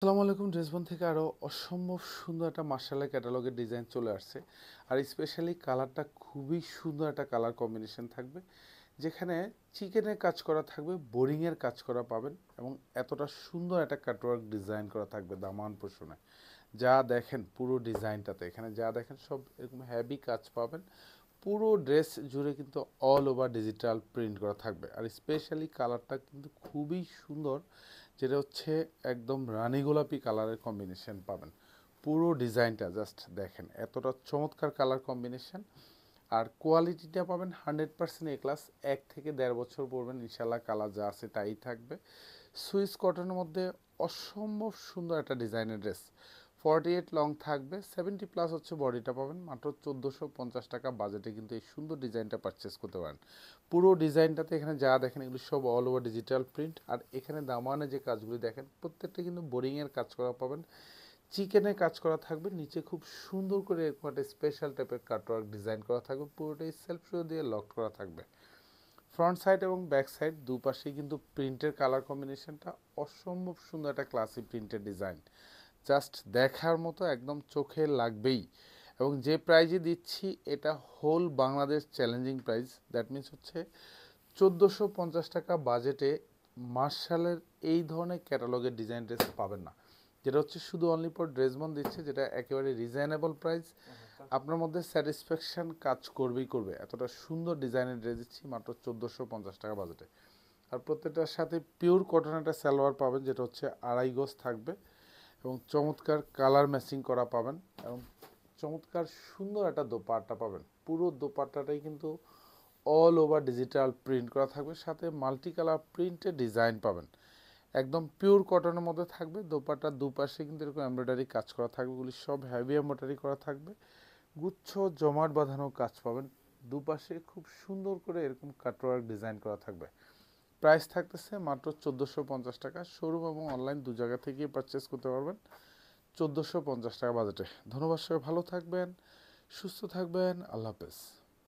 আসসালামু আলাইকুম। ড্রেসবন থেকে আরও অসম্ভব সুন্দর একটা মার্শালের ক্যাটালগের ডিজাইন চলে আসছে। আর স্পেশালি কালারটা খুবই সুন্দর একটা কালার কম্বিনেশন থাকবে, যেখানে চিকেনের কাজ করা থাকবে, বোরিংয়ের কাজ করা পাবেন এবং এতটা সুন্দর একটা কাটওয়ার্ক ডিজাইন করা থাকবে দামান পোষণে। যা দেখেন পুরো ডিজাইনটাতে, এখানে যা দেখেন সব এরকম হ্যাভি কাজ পাবেন। পুরো ড্রেস জুড়ে কিন্তু অল ওভার ডিজিটাল প্রিন্ট করা থাকবে। আর স্পেশালি কালারটা কিন্তু খুবই সুন্দর, যেটা হচ্ছে একদম রানী গোলাপি কালারের কম্বিনেশন পাবেন। পুরো ডিজাইনটা জাস্ট দেখেন, এতটা চমৎকার কালার কম্বিনেশন। আর কোয়ালিটিটা পাবেন 100% এ ক্লাস। 1 থেকে 1.5 বছর পরবেন ইনশাল্লাহ, কালার যা আছে তাই থাকবে। সুইস কটনের মধ্যে অসম্ভব সুন্দর একটা ডিজাইনের ড্রেস। 48 লং থাকবে, 70+ হচ্ছে বডিটা পাবেন। মাত্র 1450 টাকা বাজেটে কিন্তু এই সুন্দর ডিজাইনটা পারচেস করতে পারেন। পুরো ডিজাইনটাতে এখানে যা দেখেন এগুলো সব অল ওভার ডিজিটাল প্রিন্ট। আর এখানে দামানে যে কাজগুলি দেখেন প্রত্যেকটা কিন্তু বোরিংয়ের কাজ করা পাবেন, চিকেনের কাজ করা থাকবে। নিচে খুব সুন্দর করে এরকম একটা স্পেশাল টাইপের কাটওয়ার্ক ডিজাইন করা থাকবে, পুরোটাই সেলফ শো দিয়ে লক করা থাকবে। ফ্রন্ট সাইড এবং ব্যাক সাইড দুপাশেই কিন্তু প্রিন্টের কালার কম্বিনেশনটা অসম্ভব সুন্দর একটা ক্লাসি প্রিন্টের ডিজাইন, জাস্ট দেখার মতো, একদম চোখে লাগবেই। এবং যে প্রাইজে দিচ্ছি এটা whole Bangladesh challenging price, that means হচ্ছে 1450 টাকা বাজেটে মার্শালের এই ধরনের ক্যাটালগের ডিজাইন ড্রেস পাবেন না, যেটা হচ্ছে শুধু অনলি ফর ড্রেসবন দিচ্ছে, যেটা একেবারে রিজনেবল প্রাইস। আপনার মধ্যে স্যাটিসফ্যাকশন কাজ করবেই করবে। এতটা সুন্দর ডিজাইনের ড্রেস দিচ্ছি মাত্র 1450 টাকা বাজেটে। আর প্রত্যেকটার সাথে পিওর কটন একটা সালোয়ার পাবেন, যেটা হচ্ছে 2.5 গজ থাকবে এবং চমৎকার কালার ম্যাচিং করা পাবেন এবং চমৎকার সুন্দর একটা দোপাট্টা পাবেন। পুরো দোপাট্টাটাই কিন্তু অল ওভার ডিজিটাল প্রিন্ট করা থাকবে, সাথে মাল্টি কালার প্রিন্টের ডিজাইন পাবেন। একদম পিওর কটনের মধ্যে থাকবে। দোপাট্টার দুপাশে কিন্তু এরকম এমব্রয়ডারি কাজ করা থাকবে, এগুলি সব হেভি এমব্রয়ডারি করা থাকবে। গুচ্ছ জমাট বাঁধানো কাজ পাবেন। দুপাশে খুব সুন্দর করে এরকম কাটওয়ার্ক ডিজাইন করা থাকবে। প্রাইস থাকতেছে মাত্র 1450 টাকা। শোরুম এবং অনলাইন দু জায়গা থেকেই পারচেস করতে পারবেন 1450 টাকা বাজেটে। ধন্যবাদ, সবাই ভালো থাকবেন, সুস্থ থাকবেন, আল্লাহ হাফেজ।